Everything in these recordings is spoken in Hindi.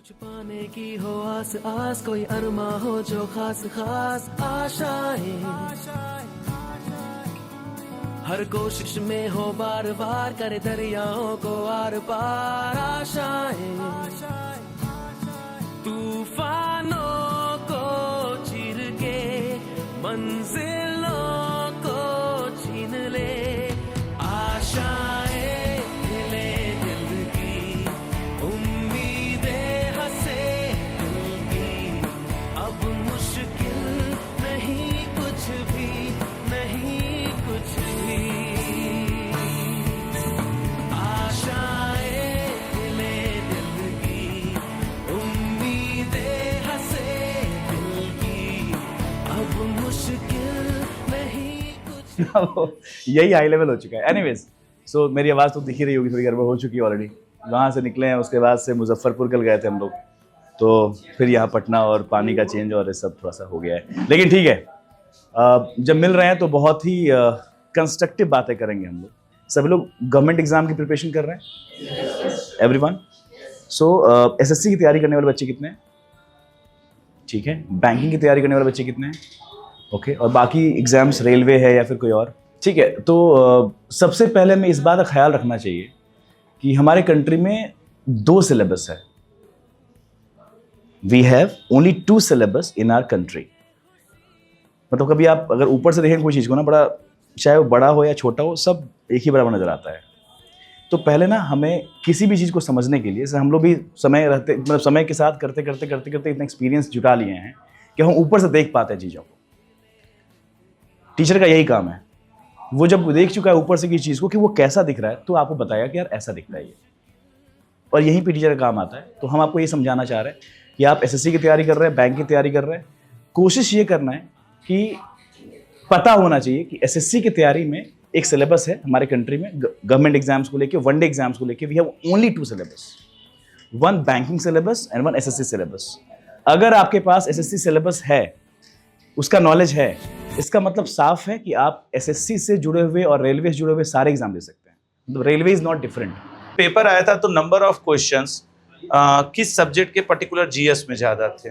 कुछ पाने की हो आस आस, कोई अरमा हो जो खास खास आशाएं, हर कोशिश में हो बार बार, करे दरियाओं को आर पार आशाएं, तूफानों को चीर के मंजिलों को छीन ले, आशाएं हिले दिल की, उम्मीदें हंसे दिल की, अब मुश्किल नहीं कुछ भी, नहीं कुछ भी, आशाएं हिले दिल की, उम्मीदें हंसे दिल की, अब मुश्किल नहीं कुछ। यही हाई लेवल हो चुका है। एनीवेज, सो मेरी आवाज़ तो दिख ही रही होगी, थोड़ी गड़बड़ हो चुकी है ऑलरेडी। वहाँ से निकले हैं, उसके बाद से मुजफ्फरपुर कल गए थे हम लोग, तो फिर यहाँ पटना और पानी का चेंज और ये सब थोड़ा सा हो गया है, लेकिन ठीक है। जब मिल रहे हैं तो बहुत ही कंस्ट्रक्टिव बातें करेंगे हम लोग। सभी लोग गवर्नमेंट एग्जाम की प्रिपरेशन कर रहे हैं, एवरीवन। सो एसएससी की तैयारी करने वाले बच्चे कितने हैं? ठीक है। बैंकिंग की तैयारी करने वाले बच्चे कितने हैं? ओके। और बाकी एग्जाम्स रेलवे है या फिर कोई और? ठीक है। तो सबसे पहले हमें इस बात का ख्याल रखना चाहिए कि हमारे कंट्री में 2 सिलेबस है। We have only 2 syllabus in our country. मतलब कभी आप अगर ऊपर से देखें कोई चीज़ को ना, बड़ा चाहे वो बड़ा हो या छोटा हो, सब एक ही बराबर नजर आता है। तो पहले ना हमें किसी भी चीज़ को समझने के लिए, हम लोग भी समय रहते, मतलब समय के साथ करते करते करते करते इतना एक्सपीरियंस जुटा लिए हैं कि हम ऊपर से देख पाते हैं चीज़ों को। टीचर का यही काम है, वो जब देख चुका है ऊपर से किसी चीज़ को कि वो कैसा दिख रहा है, तो आपको बताएगा कि यार ऐसा दिखता है ये। और यहीं पे टीचर का काम आता है। तो हम आपको ये समझाना चाह रहे हैं कि आप एसएससी की तैयारी कर रहे हैं, बैंक की तैयारी कर रहे हैं, कोशिश ये करना है कि पता होना चाहिए कि एसएससी की तैयारी में एक सिलेबस है हमारे कंट्री में, गवर्नमेंट एग्जाम्स को लेके, वनडे एग्जाम्स को लेके। We have only 2 syllabus, 1 banking syllabus and 1 SSC syllabus. अगर आपके पास एसएससी सिलेबस है, उसका नॉलेज है, इसका मतलब साफ है कि आप एसएससी से जुड़े हुए और रेलवे से जुड़े हुए सारे एग्जाम दे सकते हैं। मतलब railway is not different. Paper आया था तो नंबर ऑफ क्वेश्चंस किस सब्जेक्ट के पर्टिकुलर जीएस में ज्यादा थे?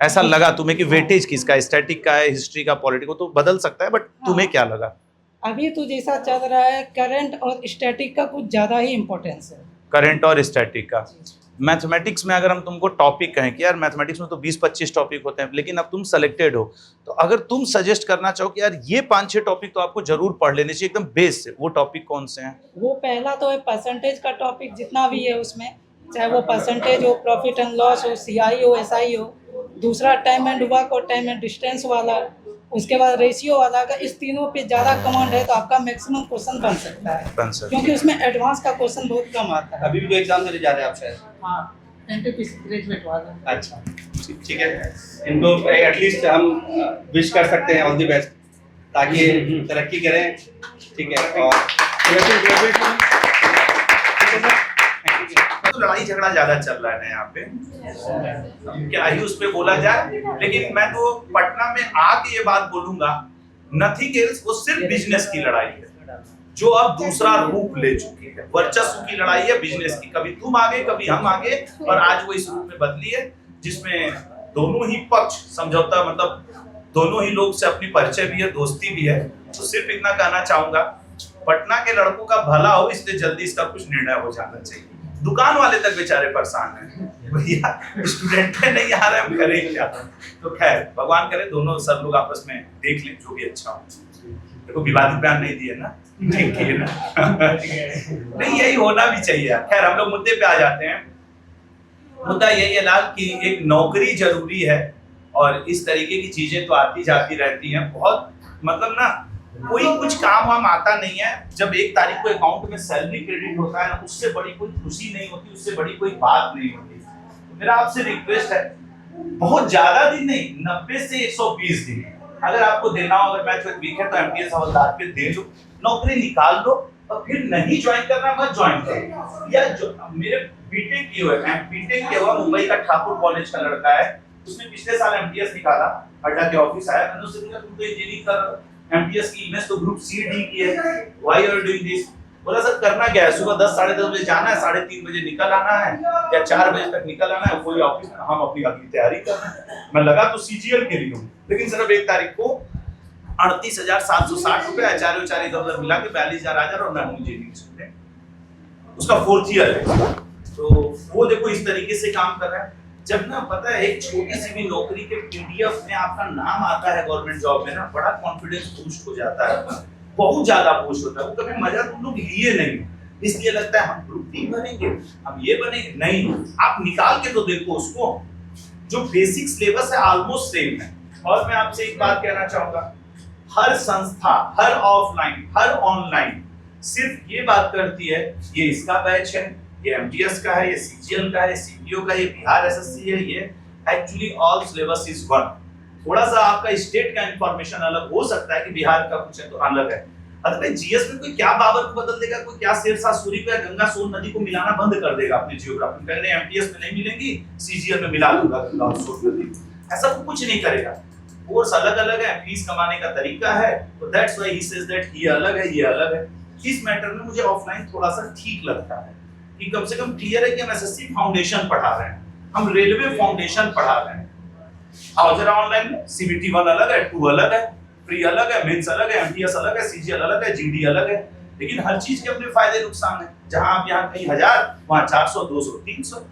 ऐसा लगा तुम्हें कि वेटेज किसका है, स्टैटिक का है, हिस्ट्री का, पॉलिटिकल? तो बदल सकता है, बट तुम्हें क्या लगा? अभी तो जैसा चल रहा है, करंट और स्टैटिक का कुछ ज़्यादा ही इम्पोर्टेंस है। करंट और स्टैटिक का। मैथमेटिक्स में अगर हम तुमको टॉपिक कहें कि यार मैथमेटिक्स में तो 20-25 टॉपिक होते हैं, लेकिन अब तुम सेलेक्टेड हो, तो अगर तुम सजेस्ट करना चाहो कि यार ये 5-6 टॉपिक तो आपको जरूर पढ़ लेने चाहिए एकदम बेस से, वो टॉपिक कौन से हैं? वो पहला तो है परसेंटेज का टॉपिक, जितना भी है उसमें, चाहे वो परसेंटेज हो, प्रॉफिट एंड लॉस हो, सीआई हो, एसआई हो। दूसरा टाइम एंड वर्क और टाइम एंड डिस्टेंस वाला। उसके बाद रेशियो वाला। अगर इस तीनों पे ज़्यादा कमांड है तो आपका मैक्सिमम क्वेश्चन बन सकता है, क्योंकि उसमें एडवांस का क्वेश्चन बहुत कम आता है। अभी भी एग्जाम देने जा रहे हैं आप शायद? हाँ, एनटीपीसी ग्रेजुएट वाला। अच्छा, ठीक है। इनको एटलीस्ट हम विश कर सकते हैं ऑल द बेस्ट, ताकि तरक्की करें। ठीक है। और तो लड़ाई झगड़ा ज्यादा चल रहा है ना यहाँ पे, क्या ही उस पे बोला जाए। लेकिन मैं तो पटना में आके ये बात बोलूंगा, नथिंग एल्स, वो सिर्फ बिजनेस की लड़ाई है जो अब दूसरा रूप ले चुकी है। वर्चस्व की लड़ाई है बिजनेस की। कभी तुम आगे, कभी हम आगे, और आज वो इस रूप में बदली है जिसमें दोनों ही पक्ष समझौता, मतलब दोनों ही लोग से अपनी परिचय भी है, दोस्ती भी है। तो सिर्फ इतना कहना चाहूंगा, पटना के लड़कों का भला हो, इसलिए जल्दी इसका कुछ निर्णय हो जाना चाहिए। दुकान वाले तक बेचारे परेशान हैं, भैया स्टूडेंट है, नहीं आ रहे, हम करें क्या? तो खैर भगवान करे दोनों सब लोग आपस में देख लें जो भी अच्छा हो। देखो विवादित बयान नहीं दिए ना, ठीक है ना? नहीं, यही होना भी चाहिए। खैर हम लोग मुद्दे पे आ जाते हैं। मुद्दा यही है लाल कि एक नौकरी जरूरी है, और इस तरीके की चीजें तो आती जाती रहती हैं। बहुत मतलब ना, कोई कुछ काम वाम आता नहीं है। जब 1 तारीख को अकाउंट में सैलरी क्रेडिट होता है ना, उससे बड़ी कोई खुशी नहीं होती, उससे बड़ी कोई बात नहीं होती। तो मेरा आपसे रिक्वेस्ट है, बहुत ज्यादा दिन नहीं, 90 से 120 दिन अगर आपको देना हो, अगर मैच वीक है तो एमटीएस हवलदार पे दे लो, नौकरी निकाल दो, और फिर नहीं ज्वाइन करना मत ज्वाइन करो। या जो मेरे बीटेक किए हुए, बीटेक किया हुआ मुंबई का ठाकुर कॉलेज का लड़का है, उसने पिछले साल एमटीएस निकाला, अड्डा के ऑफिस आया, मैंने उससे पूछा तुम तो इंजीनियरिंग कर एमटीएस की इमेज तो ग्रुप सी डी की है, why are you doing this? बोला सर करना क्या है, सुबह 10 साढ़े 10 बजे जाना है, 3:30 बजे निकल आना है या 4 बजे तक निकल आना है, कोई ऑफिस में हम अपनी अगली तैयारी कर रहे हैं। मैं लगा तो सीजीएल के लिए हूँ, लेकिन सिर्फ 1 तारीख को 38,760 रुपए आचार्य इधर मिला के 42,000 और मैं मुझे उसका 4th ईयर है। तो वो देखो इस तरीके से काम कर रहा है। जब ना पता है एक छोटी सी भी नौकरी के पीडीएफ में आपका नाम आता है गवर्नमेंट जॉब में ना, बड़ा कॉन्फिडेंस बूस्ट हो जाता है, बहुत ज्यादा बूस्ट होता है। वो कभी मजा तुम लोग लिए नहीं, इसलिए लगता है हम ग्रुप डी बनेंगे, हम ये बनेंगे, नहीं, आप निकाल के तो देखो उसको। जो बेसिक सिलेबस है ऑलमोस्ट सेम है। और मैं आपसे एक बात कहना चाहूंगा, हर संस्था, हर ऑफलाइन, हर ऑनलाइन सिर्फ ये बात करती है ये इसका बैच है, ये एमटीएस का है, ये सीजीएल का है, सीपीओ का, ये बिहार एसएससी है, ये actually all syllabus is one. थोड़ा सा आपका स्टेट का इंफॉर्मेशन अलग हो सकता है कि बिहार का कुछ है तो अलग है। अरे जीएस में कोई क्या बाबर को बदल देगा, कोई क्या शेरशाह सूरी को या गंगा सोन नदी को मिलाना बंद कर देगा अपने जियोग्राफी में, कहने एमटीएस में नहीं मिलेंगी, सीजीएल में मिला दूंगा गंगा और सोन नदी, ऐसा तो कुछ नहीं करेगा। कोर्स अलग अलग है, फीस कमाने का तरीका है, तो that's why he says that ये अलग है, ये अलग है। इस मैटर में मुझे ऑफलाइन थोड़ा सा ठीक लगता है कि कम से कम क्लियर है कि हम एसएससी फाउंडेशन पढ़ा रहे हैं, हम रेलवे फाउंडेशन पढ़ा रहे हैं। और जरा ऑनलाइन में सीबीटी 1 अलग है, 2 अलग है, प्री अलग है, मेंस अलग है, एमटीएस अलग है, सीजीएल अलग है, जीडी अलग है, लेकिन हर चीज के अपने फायदे नुकसान है। जहां आप यहाँ कहीं 1000, वहां 400, 200, 300,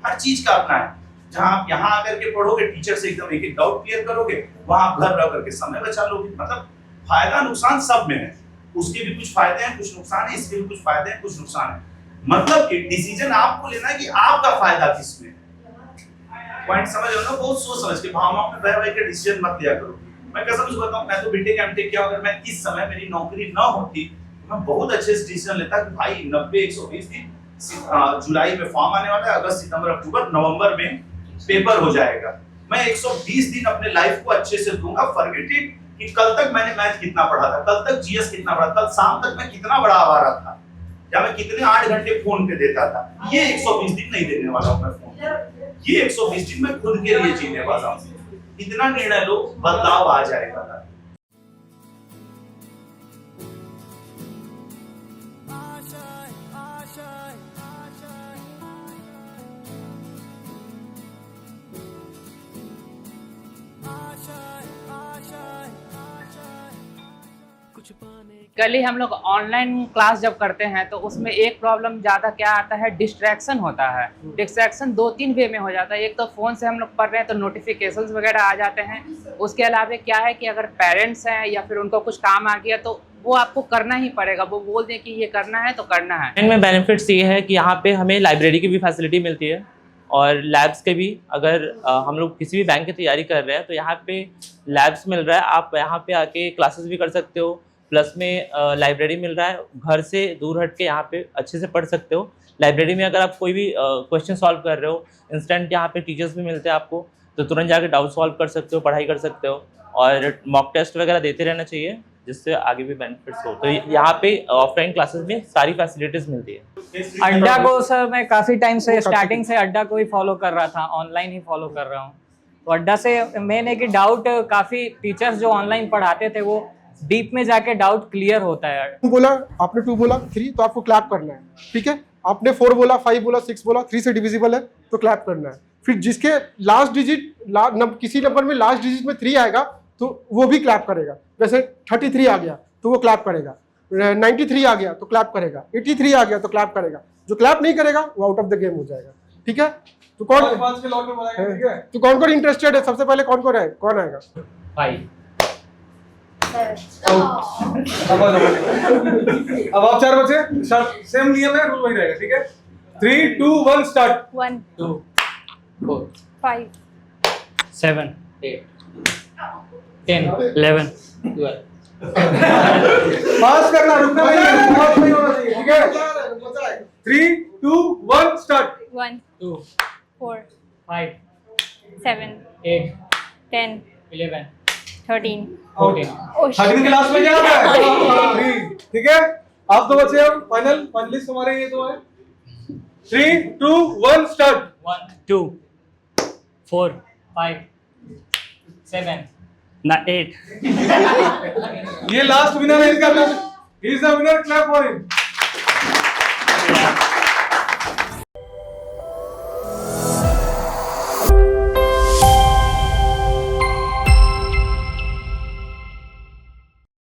हर चीज का अपना है। जहां आप यहाँ आकर के पढ़ोगे, टीचर से एकदम एक डाउट क्लियर करोगे, वहां आप घर रह करके समय बचा लोगे। मतलब फायदा नुकसान सब में है, उसके भी कुछ फायदे हैं, कुछ नुकसान है, इसके भी कुछ फायदे हैं, कुछ नुकसान है। मतलब कि डिसीजन आपको लेना है कि आपका फायदा किसमें है। पॉइंट समझ रहे हो ना? बहुत सोच समझ के, भावनाओं में बह के डिसीजन मत लिया करो। मैं कसम से बताऊं, मैं तो बीटेक एमटेक किया, अगर मैं इस समय मेरी नौकरी ना होती तो मैं बहुत अच्छे से डिसीजन लेता कि भाई 90-120 दिन, जुलाई में फॉर्म आने वाला है, अगस्त सितंबर अक्टूबर नवंबर में पेपर हो जाएगा, मैं 120 दिन अपने लाइफ को अच्छे से दूंगा। फॉरगेट इट कि कल तक मैंने मैथ कितना पढ़ा था, कल तक जीएस कितना पढ़ा, कल शाम तक मैं कितना बड़ा आवारा था, या मैं कितने 8 घंटे फोन पे देता था। ये 120 दिन नहीं देने वाला हूं मैं फोन, ये 120 दिन मैं खुद के लिए जीने वाला हूं। इतना निर्णय लो, बदलाव आ जाएगा। कल ही हम लोग ऑनलाइन क्लास जब करते हैं तो उसमें एक प्रॉब्लम ज़्यादा क्या आता है, डिस्ट्रैक्शन होता है। डिस्ट्रैक्शन 2-3 वे में हो जाता है। एक तो फ़ोन से हम लोग पढ़ रहे हैं तो नोटिफिकेशंस वगैरह आ जाते हैं। उसके अलावा क्या है कि अगर पेरेंट्स हैं या फिर उनको कुछ काम आ गया तो वो आपको करना ही पड़ेगा, वो बोल दें कि ये करना है तो करना है। इनमें बेनिफिट्स ये है कि यहाँ पे हमें लाइब्रेरी की भी फैसिलिटी मिलती है और लैब्स के भी। अगर हम लोग किसी भी बैंक की तैयारी कर रहे हैं तो यहाँ पे लैब्स मिल रहा है, आप यहाँ पे आके क्लासेस भी कर सकते हो, प्लस में लाइब्रेरी मिल रहा है, घर से दूर हट के यहाँ पे अच्छे से पढ़ सकते हो। लाइब्रेरी में अगर आप कोई भी क्वेश्चन सॉल्व कर रहे हो, इंस्टेंट यहाँ पे टीचर्स भी मिलते हैं आपको, तो तुरंत जाके डाउट सॉल्व कर सकते हो, पढ़ाई कर सकते हो। और मॉक टेस्ट वगैरह देते रहना चाहिए जिससे आगे भी बेनिफिट्स हो। तो यहाँ पे ऑफलाइन क्लासेस में सारी फैसिलिटीज़ मिलती है। अड्डा को सर मैं काफ़ी टाइम से स्टार्टिंग से अड्डा को ही फॉलो कर रहा था, ऑनलाइन ही फॉलो कर रहा हूँ। तो अड्डा से मेन है कि डाउट काफ़ी टीचर्स जो ऑनलाइन पढ़ाते थे वो डीप में जाके डाउट क्लियर होता है। बोला आपने 2 बोला 3 तो आपको क्लैप करना है, ठीक है। आपने 4 बोला 5 बोला 6 बोला, 3 से डिविजिबल है तो क्लैप करना है। फिर जिसके लास्ट डिजिट किसी नंबर में लास्ट डिजिट में 3 आएगा तो वो भी क्लैप करेगा। जैसे 33 आ गया तो वो क्लैप करेगा, 93 आ गया तो क्लैप करेगा, 83 आ गया तो क्लैप करेगा। जो क्लैप नहीं करेगा वो आउट ऑफ द गेम हो जाएगा, ठीक है। तो कौन इंटरेस्टेड है? सबसे पहले कौन आएगा? अब आप 4 बचे, सेम नियम है, रूल वही रहेगा, ठीक है। 3, 2, 1 स्टार्ट। 1 2 4 5 7 8 10 11 12 पास करना, रुकना नहीं होना चाहिए, ठीक है। 3, 2, 1 स्टार्ट। 1 2 4 5 7 8 10 11 13 14 13 के लास्ट में क्या आता है? 3, ठीक है। आप 2 बचे, अब फाइनलिस्ट हमारे ये 2 है। 3, 2, 1 स्टार्ट। 1 2 4 5 7 8 ये लास्ट विनर है इसका, he is the winner, clap for him.